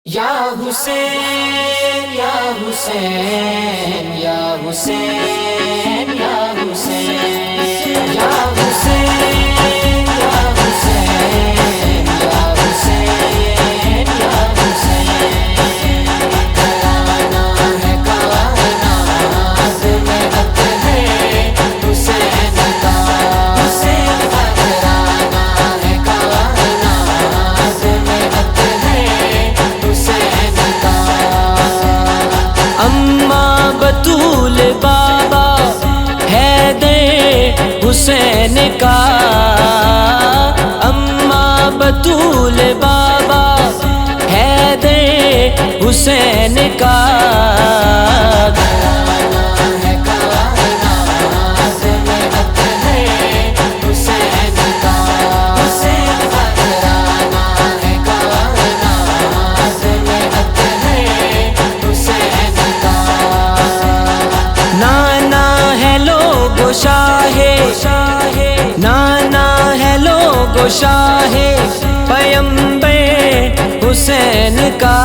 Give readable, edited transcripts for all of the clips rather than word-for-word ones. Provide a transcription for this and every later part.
یا حسین یا حسین یا حسین یا حسین یا حسین یا حسین یا حسین یا حسین کرانا ہے کائنات میں حق ہے حسین کا حسین کا کرانا ہے کائنات میں حق ہے حسین کا اماں بطول بابا حیدر حسین کا اماں بطول بابا حیدر حسین کا نانا ہے لوگو شاہ پیمبر حسین کا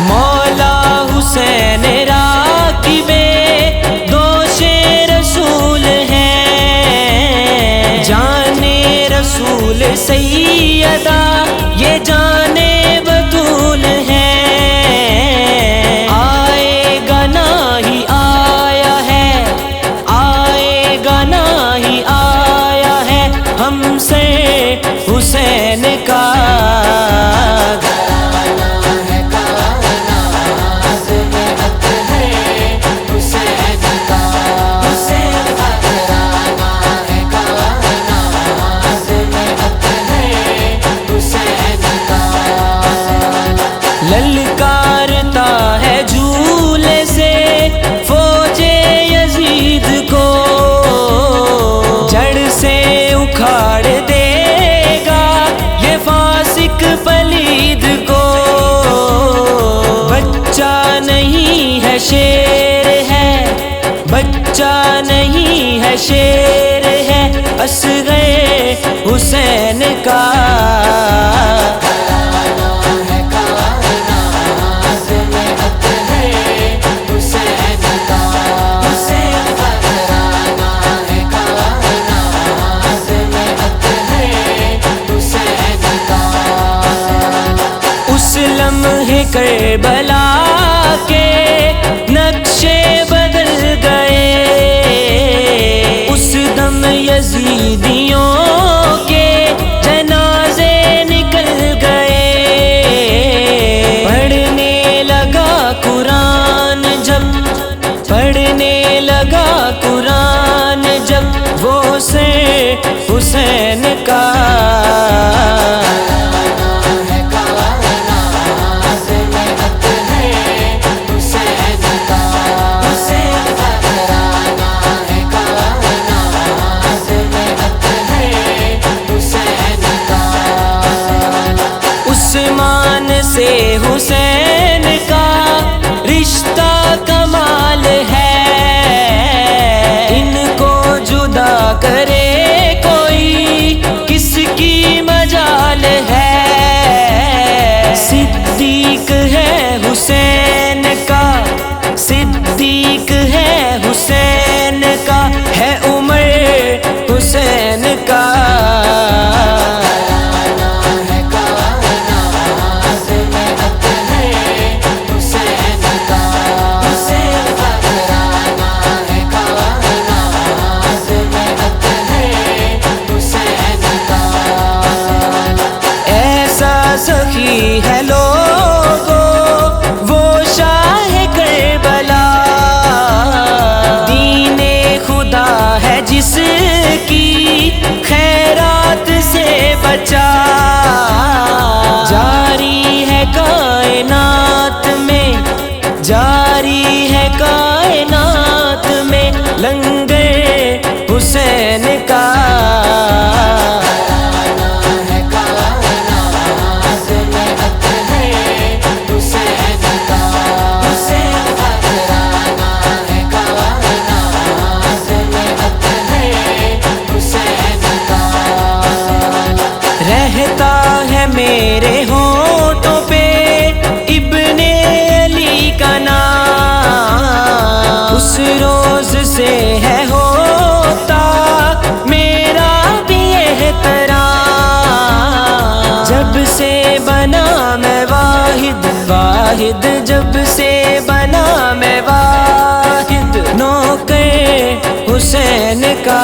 مولا حسین راکب رسول سیدہ یہ جانے بطول ہے آئے گا نہ ہی آیا ہے آئے گا نہ ہی آیا ہے ہم سے حسین کا للکارتا ہے جھولے سے فوج یزید کو جڑ سے اکھاڑ دے گا یہ فاسق پلید کو بچہ نہیں ہے شیر ہے بچہ نہیں ہے شیر ہے اصغر حسین کا لمحے کربلا کے نقشے بدل گئے اس دم یزیدیوں کے جنازے نکل گئے پڑھنے لگا قرآن جب پڑھنے لگا قرآن جب وہ سے حسین کا میرے ہونٹوں پہ ابن علی کا نام، اس روز سے ہے ہوتا میرا بھی احترام، جب سے بنا میں واحد واحد، جب سے بنا میں واحد، نوکر حسین کا